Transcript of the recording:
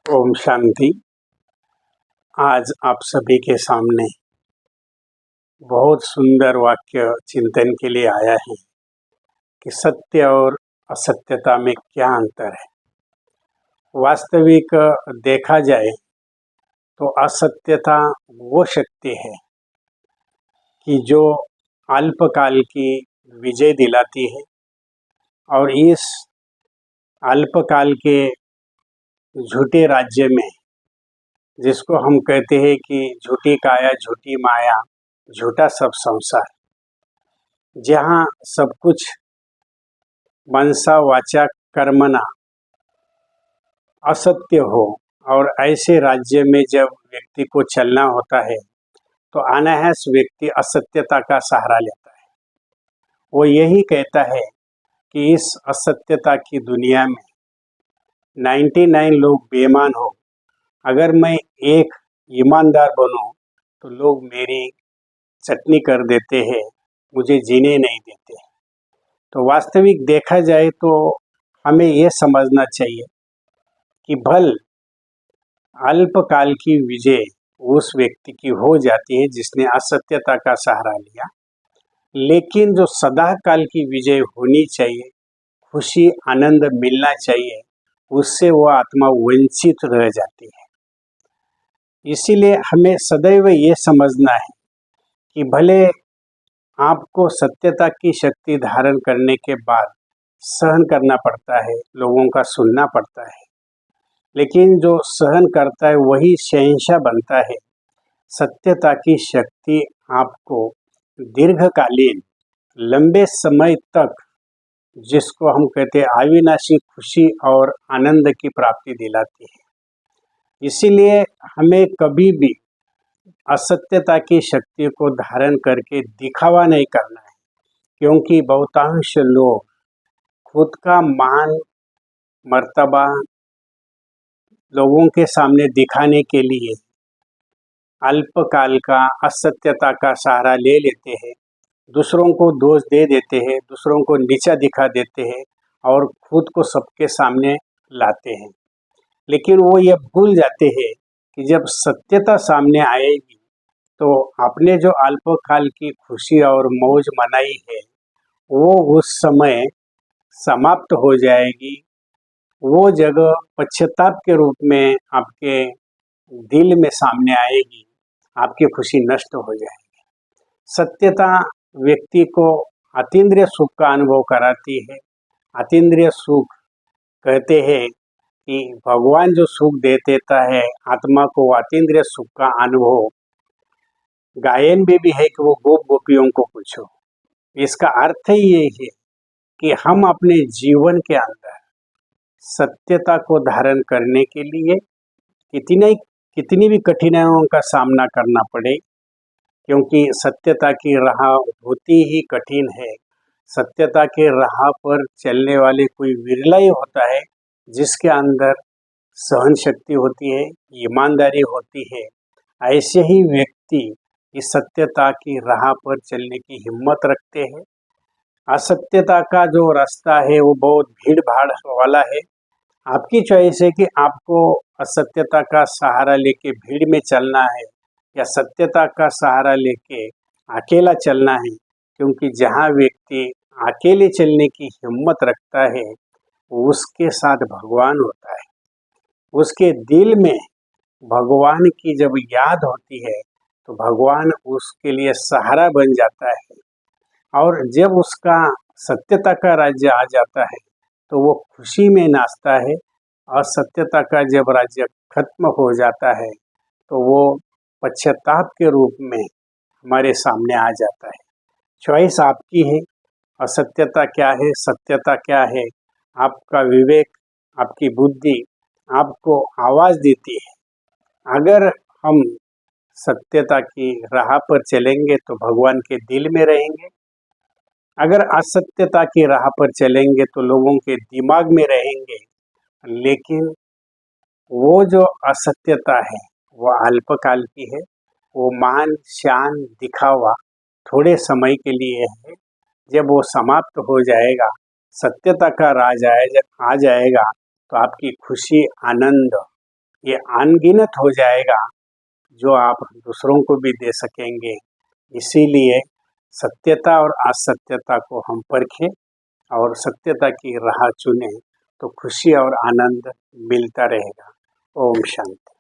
ओम शांति। आज आप सभी के सामने बहुत सुंदर वाक्य चिंतन के लिए आया है कि सत्य और असत्यता में क्या अंतर है। वास्तविक देखा जाए तो असत्यता वो शक्ति है कि जो अल्पकाल की विजय दिलाती है और इस अल्पकाल के झूठे राज्य में, जिसको हम कहते हैं कि झूठी काया झूठी माया झूठा सब संसार, जहाँ सब कुछ मनसा वाचा कर्मणा असत्य हो, और ऐसे राज्य में जब व्यक्ति को चलना होता है तो अनायास व्यक्ति असत्यता का सहारा लेता है। वो यही कहता है कि इस असत्यता की दुनिया में 99 लोग बेईमान हो, अगर मैं एक ईमानदार बनूं तो लोग मेरी चटनी कर देते हैं, मुझे जीने नहीं देते। तो वास्तविक देखा जाए तो हमें यह समझना चाहिए कि भल अल्पकाल की विजय उस व्यक्ति की हो जाती है जिसने असत्यता का सहारा लिया, लेकिन जो सदा काल की विजय होनी चाहिए, खुशी आनंद मिलना चाहिए, उससे वह आत्मा वंचित रह जाती है। इसीलिए हमें सदैव ये समझना है कि भले आपको सत्यता की शक्ति धारण करने के बाद सहन करना पड़ता है, लोगों का सुनना पड़ता है, लेकिन जो सहन करता है वही शहंशाह बनता है। सत्यता की शक्ति आपको दीर्घकालीन लंबे समय तक, जिसको हम कहते हैं अविनाशी खुशी और आनंद की प्राप्ति दिलाती है। इसीलिए हमें कभी भी असत्यता की शक्ति को धारण करके दिखावा नहीं करना है, क्योंकि बहुतांश लोग खुद का मान मर्तबा लोगों के सामने दिखाने के लिए अल्पकाल का असत्यता का सहारा ले लेते हैं, दूसरों को दोष दे देते हैं, दूसरों को नीचा दिखा देते हैं और खुद को सबके सामने लाते हैं। लेकिन वो ये भूल जाते हैं कि जब सत्यता सामने आएगी तो आपने जो अल्पकाल की खुशी और मौज मनाई है वो उस समय समाप्त हो जाएगी। वो जगह पश्चाताप के रूप में आपके दिल में सामने आएगी, आपकी खुशी नष्ट हो जाएगी। सत्यता व्यक्ति को अतीन्द्रिय सुख का अनुभव कराती है। अतीन्द्रिय सुख कहते हैं कि भगवान जो सुख दे देता है आत्मा को, अतीन्द्रिय सुख का अनुभव गायन में भी है कि वो गोप गोपियों को पूछो। इसका अर्थ ही ये है कि हम अपने जीवन के अंदर सत्यता को धारण करने के लिए कितनी भी कठिनाइयों का सामना करना पड़े, क्योंकि सत्यता की राह होती ही कठिन है। सत्यता के राह पर चलने वाले कोई विरला ही होता है जिसके अंदर सहन शक्ति होती है, ईमानदारी होती है। ऐसे ही व्यक्ति इस सत्यता की राह पर चलने की हिम्मत रखते हैं। असत्यता का जो रास्ता है वो बहुत भीड़ भाड़ वाला है। आपकी चॉइस है कि आपको असत्यता का सहारा लेके भीड़ में चलना है या सत्यता का सहारा लेके अकेला चलना है, क्योंकि जहाँ व्यक्ति अकेले चलने की हिम्मत रखता है उसके साथ भगवान होता है। उसके दिल में भगवान की जब याद होती है तो भगवान उसके लिए सहारा बन जाता है, और जब उसका सत्यता का राज्य आ जाता है तो वो खुशी में नाचता है। और सत्यता का जब राज्य खत्म हो जाता है तो वो पश्चाताप के रूप में हमारे सामने आ जाता है। चॉइस आपकी है, असत्यता क्या है सत्यता क्या है, आपका विवेक, आपकी बुद्धि आपको आवाज़ देती है। अगर हम सत्यता की राह पर चलेंगे तो भगवान के दिल में रहेंगे, अगर असत्यता की राह पर चलेंगे तो लोगों के दिमाग में रहेंगे। लेकिन वो जो असत्यता है वो अल्पकाल की है, वो मान शान दिखावा थोड़े समय के लिए है। जब वो समाप्त हो जाएगा, सत्यता का राज आ जाएगा तो आपकी खुशी आनंद ये अनगिनत हो जाएगा जो आप दूसरों को भी दे सकेंगे। इसीलिए सत्यता और असत्यता को हम परखें और सत्यता की राह चुनें तो खुशी और आनंद मिलता रहेगा। ओम शांति।